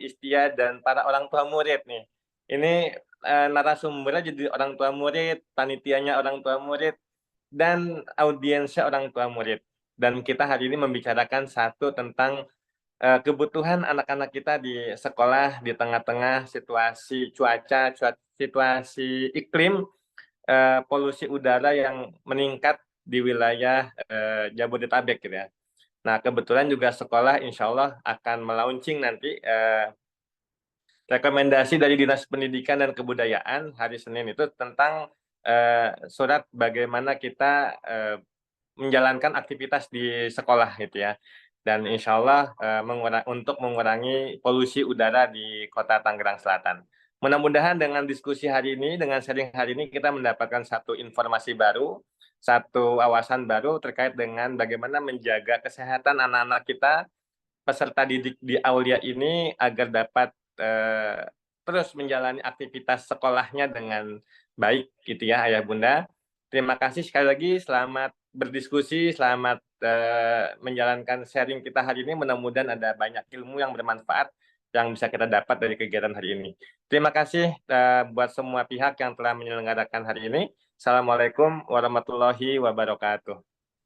Istia dan para orang tua murid nih. Ini, narasumbernya jadi orang tua murid, panitianya orang tua murid, dan audiensnya orang tua murid. Dan kita hari ini membicarakan satu tentang, kebutuhan anak-anak kita di sekolah di tengah-tengah situasi cuaca, situasi iklim, polusi udara yang meningkat di wilayah, Jabodetabek gitu ya. Nah, kebetulan juga sekolah insya Allah akan melaunching nanti, rekomendasi dari Dinas Pendidikan dan Kebudayaan hari Senin itu tentang, surat bagaimana kita, menjalankan aktivitas di sekolah gitu ya. Dan insya Allah, untuk mengurangi polusi udara di Kota Tangerang Selatan. Mudah-mudahan dengan diskusi hari ini, dengan sharing hari ini kita mendapatkan satu informasi baru, satu wawasan baru terkait dengan bagaimana menjaga kesehatan anak-anak kita, peserta didik di Aulia ini agar dapat, terus menjalani aktivitas sekolahnya dengan baik gitu ya Ayah Bunda. Terima kasih sekali lagi, selamat berdiskusi, selamat, menjalankan sharing kita hari ini, mudah-mudahan ada banyak ilmu yang bermanfaat yang bisa kita dapat dari kegiatan hari ini. Terima kasih, buat semua pihak yang telah menyelenggarakan hari ini. Assalamualaikum warahmatullahi wabarakatuh.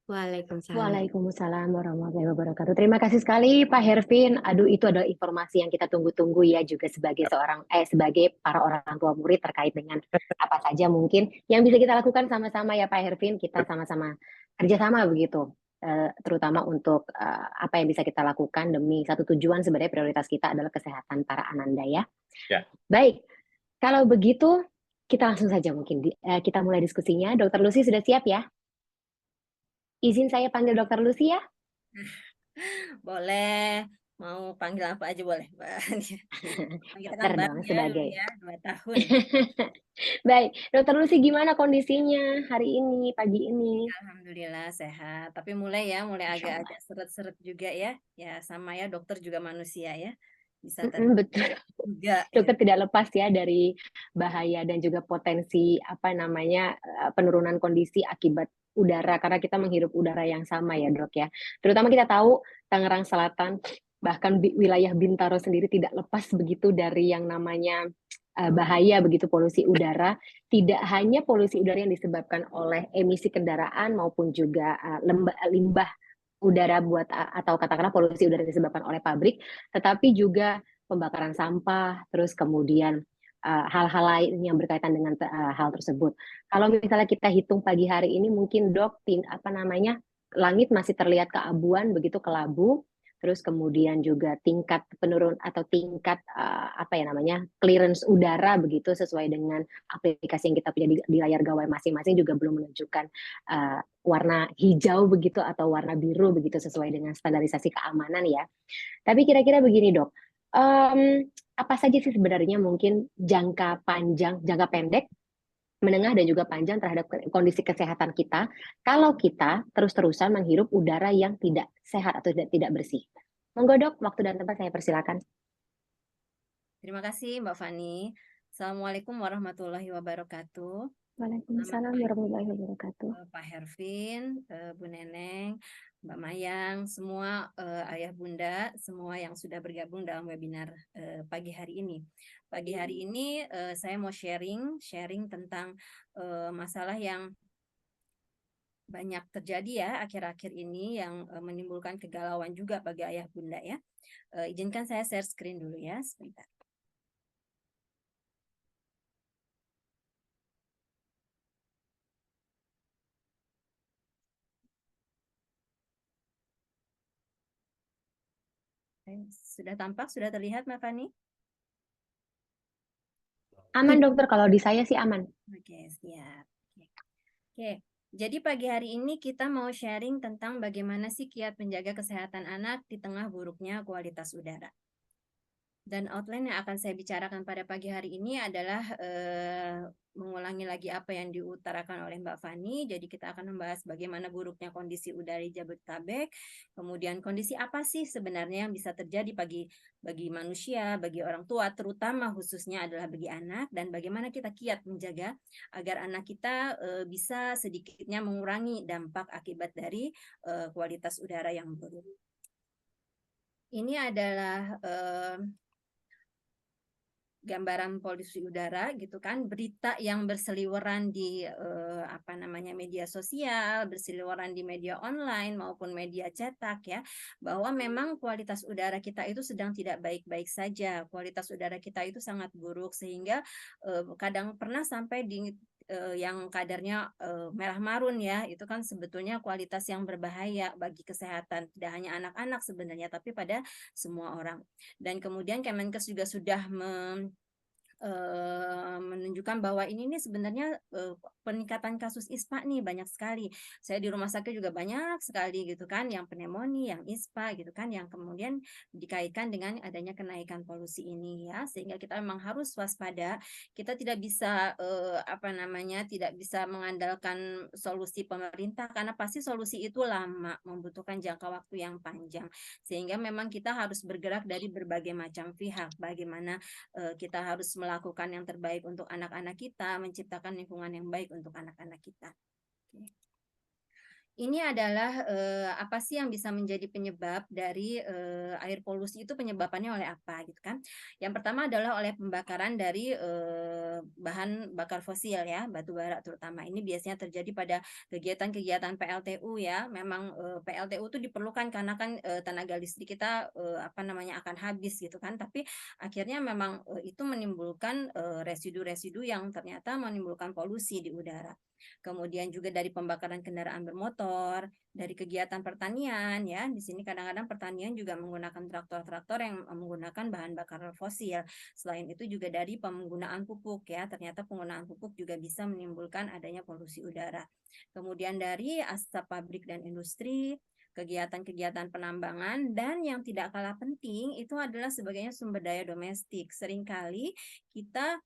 Waalaikumsalam. Waalaikumsalam warahmatullahi wabarakatuh. Terima kasih sekali Pak Hervin. Aduh, itu adalah informasi yang kita tunggu-tunggu ya juga sebagai sebagai para orang tua murid terkait dengan apa saja mungkin yang bisa kita lakukan sama-sama ya Pak Hervin. Kita sama-sama kerjasama begitu. Terutama untuk apa yang bisa kita lakukan demi satu tujuan, sebenarnya prioritas kita adalah kesehatan para ananda ya. Ya. Baik, kalau begitu kita langsung saja mungkin kita mulai diskusinya. Dokter Lucy sudah siap ya? Izin saya panggil Dokter Lucy ya? Boleh, mau panggil apa aja boleh, Mbak. Kita kan Dokter baru dong ya, sebagai. ya 2 tahun. Baik, Dokter Lucy gimana kondisinya hari ini, pagi ini? Alhamdulillah sehat, tapi mulai Masya Allah. agak-agak seret-seret juga ya. Ya sama ya, dokter juga manusia ya. Bisa Betul. juga. Dokter tidak lepas ya dari bahaya dan juga potensi apa namanya penurunan kondisi akibat udara karena kita menghirup udara yang sama ya Dok ya. Terutama kita tahu Tangerang Selatan bahkan wilayah Bintaro sendiri tidak lepas begitu dari yang namanya bahaya begitu polusi udara. Tidak hanya polusi udara yang disebabkan oleh emisi kendaraan maupun juga limbah udara buat atau katakanlah polusi udara disebabkan oleh pabrik, tetapi juga pembakaran sampah, terus kemudian hal-hal lain yang berkaitan dengan hal tersebut. Kalau misalnya kita hitung pagi hari ini, mungkin Dok, apa namanya, langit masih terlihat keabuan, begitu kelabu, terus kemudian juga tingkat penurun atau tingkat apa ya namanya clearance udara begitu sesuai dengan aplikasi yang kita punya di layar gawai masing-masing juga belum menunjukkan warna hijau begitu atau warna biru begitu sesuai dengan standarisasi keamanan ya. Tapi kira-kira begini Dok, apa saja sih sebenarnya mungkin jangka panjang, jangka pendek, menengah dan juga panjang terhadap kondisi kesehatan kita kalau kita terus-terusan menghirup udara yang tidak sehat atau tidak bersih. Monggo Dok, waktu dan tempat saya persilakan. Terima kasih Mbak Fani. Assalamualaikum warahmatullahi wabarakatuh. Waalaikumsalam warahmatullahi wabarakatuh. Pak Hervin, Bu Neneng, Mbak Mayang, semua ayah bunda, semua yang sudah bergabung dalam webinar pagi hari ini. Pagi hari ini saya mau sharing tentang masalah yang banyak terjadi ya akhir-akhir ini yang menimbulkan kegalauan juga bagi ayah bunda ya. Izinkan saya share screen dulu ya sebentar. Sudah tampak, sudah terlihat Mbak Fani? Aman Dokter, kalau di saya sih aman. Oke, siap. Oke, jadi pagi hari ini kita mau sharing tentang bagaimana sih kiat menjaga kesehatan anak di tengah buruknya kualitas udara. Dan outline yang akan saya bicarakan pada pagi hari ini adalah mengulangi lagi apa yang diutarakan oleh Mbak Fani. Jadi kita akan membahas bagaimana buruknya kondisi udara di Jabodetabek, kemudian kondisi apa sih sebenarnya yang bisa terjadi bagi manusia, bagi orang tua, terutama khususnya adalah bagi anak, dan bagaimana kita kiat menjaga agar anak kita bisa sedikitnya mengurangi dampak akibat dari kualitas udara yang buruk. Ini adalah gambaran polusi udara gitu kan, berita yang berseliweran di media sosial, berseliweran di media online maupun media cetak ya, bahwa memang kualitas udara kita itu sedang tidak baik-baik saja. Kualitas udara kita itu sangat buruk sehingga kadang pernah sampai di yang kadarnya merah marun ya, itu kan sebetulnya kualitas yang berbahaya bagi kesehatan tidak hanya anak-anak sebenarnya tapi pada semua orang. Dan kemudian Kemenkes juga sudah menunjukkan bahwa ini nih sebenarnya peningkatan kasus ISPA nih banyak sekali. Saya di rumah sakit juga banyak sekali gitu kan, yang pneumonia, yang ISPA gitu kan, yang kemudian dikaitkan dengan adanya kenaikan polusi ini ya, sehingga kita memang harus waspada. Kita tidak bisa tidak bisa mengandalkan solusi pemerintah karena pasti solusi itu lama, membutuhkan jangka waktu yang panjang. Sehingga memang kita harus bergerak dari berbagai macam pihak. Bagaimana kita harus melakukan yang terbaik untuk anak-anak kita, menciptakan lingkungan yang baik untuk anak-anak kita. Oke. Ini adalah apa sih yang bisa menjadi penyebab dari air polusi itu, penyebabnya oleh apa gitu kan. Yang pertama adalah oleh pembakaran dari bahan bakar fosil ya, batu bara terutama. Ini biasanya terjadi pada kegiatan-kegiatan PLTU ya. Memang PLTU itu diperlukan karena kan tenaga listrik kita akan habis gitu kan. Tapi akhirnya memang itu menimbulkan residu-residu yang ternyata menimbulkan polusi di udara. Kemudian juga dari pembakaran kendaraan bermotor, dari kegiatan pertanian ya. Di sini kadang-kadang pertanian juga menggunakan traktor-traktor yang menggunakan bahan bakar fosil. Selain itu juga dari penggunaan pupuk ya. Ternyata penggunaan pupuk juga bisa menimbulkan adanya polusi udara. Kemudian dari asap pabrik dan industri, kegiatan-kegiatan penambangan, dan yang tidak kalah penting itu adalah sebagainya sumber daya domestik. Seringkali kita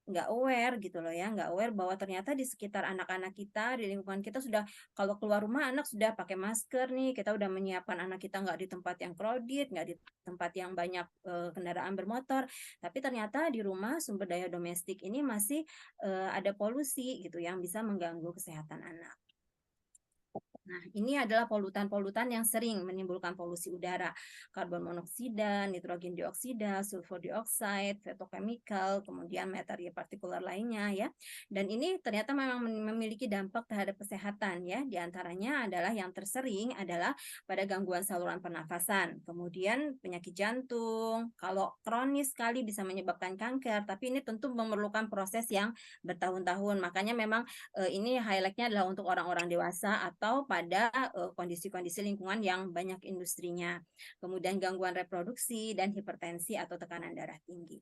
nggak aware gitu loh ya, nggak aware bahwa ternyata di sekitar anak-anak kita, di lingkungan kita sudah, kalau keluar rumah anak sudah pakai masker nih, kita udah menyiapkan anak kita nggak di tempat yang crowded, nggak di tempat yang banyak kendaraan bermotor, tapi ternyata di rumah sumber daya domestik ini masih ada polusi gitu yang bisa mengganggu kesehatan anak. Nah, ini adalah polutan-polutan yang sering menimbulkan polusi udara. Karbon monoksida, nitrogen dioksida, sulfur dioxide, fetochemical, kemudian materi partikular lainnya ya. Dan ini ternyata memang memiliki dampak terhadap kesehatan ya. Di antaranya adalah yang tersering adalah pada gangguan saluran pernafasan, kemudian penyakit jantung. Kalau kronis sekali bisa menyebabkan kanker, tapi ini tentu memerlukan proses yang bertahun-tahun. Makanya memang ini highlight-nya adalah untuk orang-orang dewasa atau pada kondisi-kondisi lingkungan yang banyak industrinya. Kemudian gangguan reproduksi dan hipertensi atau tekanan darah tinggi.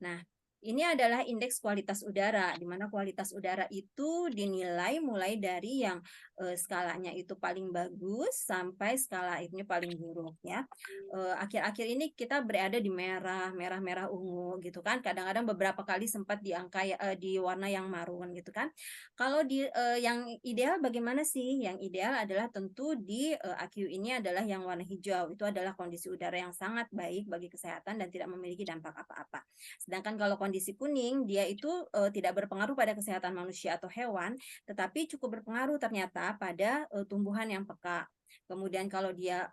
Nah, ini adalah indeks kualitas udara, di mana kualitas udara itu dinilai mulai dari yang skalanya itu paling bagus sampai skala itu paling buruk ya. Akhir-akhir ini kita berada di merah ungu gitu kan. Kadang-kadang beberapa kali sempat di angka di warna yang marun gitu kan. Kalau di yang ideal bagaimana sih? Yang ideal adalah tentu di AQ ini adalah yang warna hijau. Itu adalah kondisi udara yang sangat baik bagi kesehatan dan tidak memiliki dampak apa-apa. Sedangkan kalau kondisi kuning, dia itu tidak berpengaruh pada kesehatan manusia atau hewan, tetapi cukup berpengaruh ternyata pada tumbuhan yang peka. Kemudian kalau dia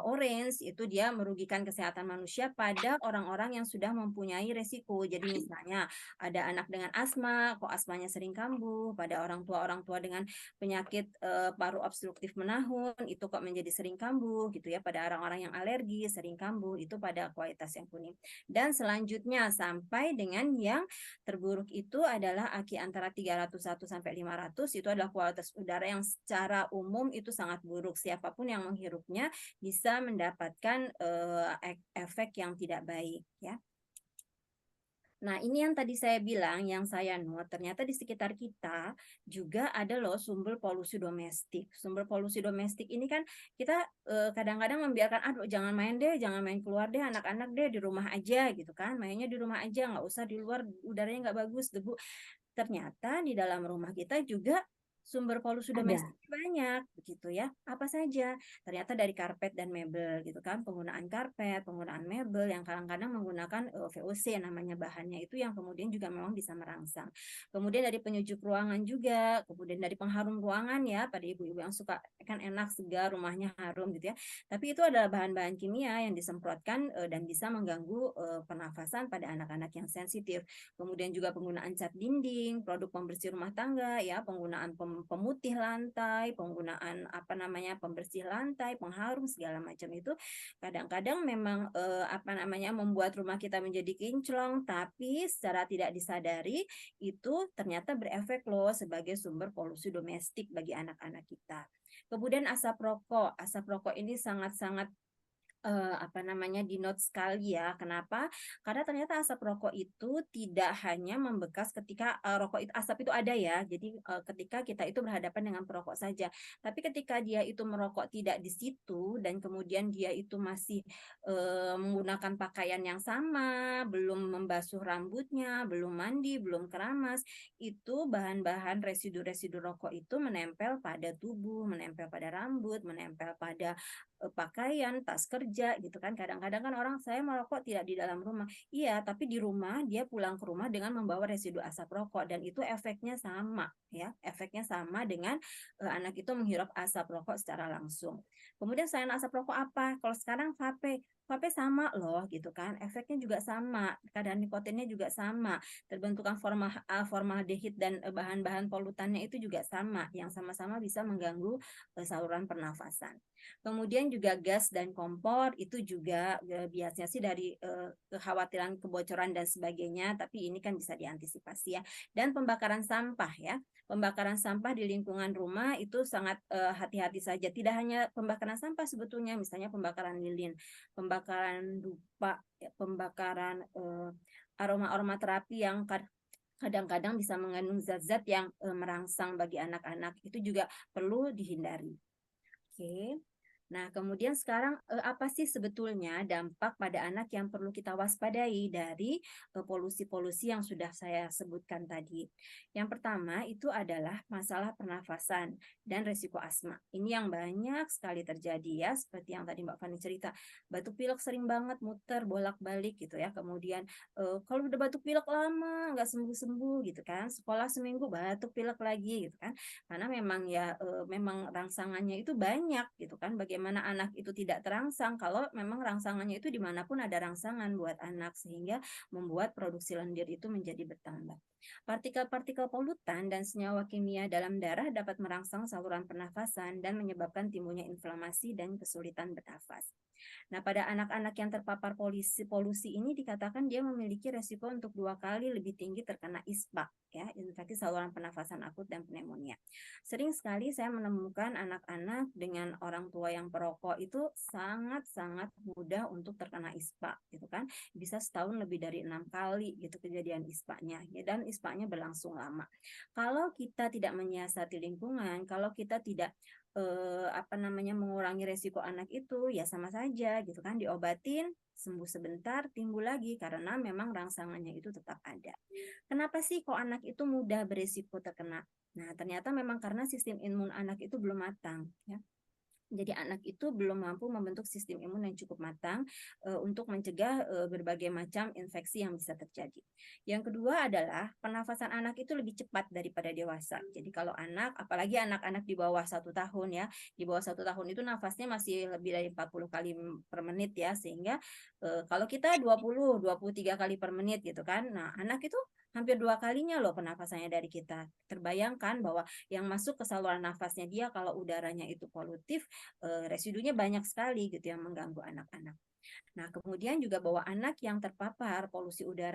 orange, itu dia merugikan kesehatan manusia pada orang-orang yang sudah mempunyai resiko. Jadi misalnya ada anak dengan asma, kok asmanya sering kambuh, pada orang tua dengan penyakit paru obstruktif menahun, itu kok menjadi sering kambuh gitu ya. Pada orang-orang yang alergi sering kambuh, itu pada kualitas yang kuning. Dan selanjutnya sampai dengan yang terburuk itu adalah AQI antara 301 sampai 500, itu adalah kualitas udara yang secara umum itu sangat buruk. Siapapun yang menghirupnya bisa mendapatkan efek yang tidak baik ya. Nah, ini yang tadi saya bilang, yang saya note, ternyata di sekitar kita juga ada loh sumber polusi domestik. Sumber polusi domestik ini kan kita kadang-kadang membiarkan, aduh jangan main deh, jangan main keluar deh, anak-anak deh di rumah aja gitu kan, mainnya di rumah aja, nggak usah di luar, udaranya nggak bagus, debu. Ternyata di dalam rumah kita juga sumber polusi Ada. domestik banyak begitu ya. Apa saja? Ternyata dari karpet dan mebel gitu kan. Penggunaan karpet, penggunaan mebel yang kadang-kadang menggunakan VOC namanya bahannya itu yang kemudian juga memang bisa merangsang. Kemudian dari penyujuk ruangan juga, kemudian dari pengharum ruangan ya pada ibu-ibu yang suka kan enak segar rumahnya harum gitu ya. Tapi itu adalah bahan-bahan kimia yang disemprotkan dan bisa mengganggu pernafasan pada anak-anak yang sensitif. Kemudian juga penggunaan cat dinding, produk pembersih rumah tangga ya, penggunaan pemutih lantai, penggunaan apa namanya pembersih lantai, pengharum segala macam itu kadang-kadang memang apa namanya membuat rumah kita menjadi kinclong, tapi secara tidak disadari itu ternyata berefek loh sebagai sumber polusi domestik bagi anak-anak kita. Kemudian asap rokok ini sangat-sangat apa namanya di-note sekali ya. Kenapa? Karena ternyata asap rokok itu tidak hanya membekas ketika rokok itu asap itu ada ya. Jadi ketika kita itu berhadapan dengan perokok saja. Tapi ketika dia itu merokok tidak di situ dan kemudian dia itu masih menggunakan pakaian yang sama, belum membasuh rambutnya, belum mandi, belum keramas, itu bahan-bahan residu-residu rokok itu menempel pada tubuh, menempel pada rambut, menempel pada pakaian, tas kerja gitu kan. Kadang-kadang kan orang saya merokok tidak di dalam rumah. Iya, tapi di rumah dia pulang ke rumah dengan membawa residu asap rokok dan itu efeknya sama ya. Efeknya sama dengan anak itu menghirup asap rokok secara langsung. Kemudian selain asap rokok apa? Kalau sekarang vape. Vape sama loh gitu kan. Efeknya juga sama. Kadar nikotinnya juga sama. Terbentukan formaldehid dan bahan-bahan polutannya itu juga sama yang sama-sama bisa mengganggu saluran pernafasan. Kemudian juga gas dan kompor itu juga biasanya sih dari kekhawatiran kebocoran dan sebagainya, tapi ini kan bisa diantisipasi ya. Dan pembakaran sampah ya. Pembakaran sampah di lingkungan rumah itu sangat hati-hati saja. Tidak hanya pembakaran sampah sebetulnya, misalnya pembakaran lilin, pembakaran dupa, ya, pembakaran aroma-aroma terapi yang kadang-kadang bisa mengandung zat-zat yang merangsang bagi anak-anak. Itu juga perlu dihindari. Oke. Nah, kemudian sekarang apa sih sebetulnya dampak pada anak yang perlu kita waspadai dari polusi-polusi yang sudah saya sebutkan tadi? Yang pertama itu adalah masalah pernafasan dan resiko asma. Ini yang banyak sekali terjadi ya, seperti yang tadi Mbak Fani cerita. Batuk pilek sering banget muter bolak-balik gitu ya. Kemudian kalau udah batuk pilek lama nggak sembuh-sembuh gitu kan. Sekolah seminggu batuk pilek lagi gitu kan. Karena memang ya memang rangsangannya itu banyak gitu kan. Bagaimana anak itu tidak terangsang kalau memang rangsangannya itu dimanapun ada rangsangan buat anak sehingga membuat produksi lendir itu menjadi bertambah. Partikel-partikel polutan dan senyawa kimia dalam darah dapat merangsang saluran pernafasan dan menyebabkan timbulnya inflamasi dan kesulitan bernafas. Nah, pada anak-anak yang terpapar polusi ini dikatakan dia memiliki resiko untuk 2 kali lebih tinggi terkena ISPA, ya, infeksi saluran pernafasan akut dan pneumonia. Sering sekali saya menemukan anak-anak dengan orang tua yang perokok itu sangat-sangat mudah untuk terkena ISPA, gitu kan. Bisa setahun lebih dari 6 kali gitu kejadian ISPA-nya, ya, dan ISPA-nya berlangsung lama. Kalau kita tidak menyiasati lingkungan, kalau kita tidak apa namanya mengurangi resiko anak itu ya sama saja gitu kan, diobatin sembuh sebentar timbul lagi karena memang rangsangannya itu tetap ada. Kenapa sih kok anak itu mudah beresiko terkena? Nah, ternyata memang karena sistem imun anak itu belum matang ya. Jadi anak itu belum mampu membentuk sistem imun yang cukup matang untuk mencegah berbagai macam infeksi yang bisa terjadi. Yang kedua adalah pernafasan anak itu lebih cepat daripada dewasa. Jadi kalau anak, apalagi anak-anak di bawah 1 tahun ya, di bawah 1 tahun itu nafasnya masih lebih dari 40 kali per menit ya, sehingga kalau kita 23 kali per menit gitu kan, nah anak itu hampir 2 kalinya loh pernafasannya dari kita. Terbayangkan bahwa yang masuk ke saluran nafasnya dia kalau udaranya itu polutif, residunya banyak sekali gitu yang mengganggu anak-anak. Nah, kemudian juga bahwa anak yang terpapar polusi udara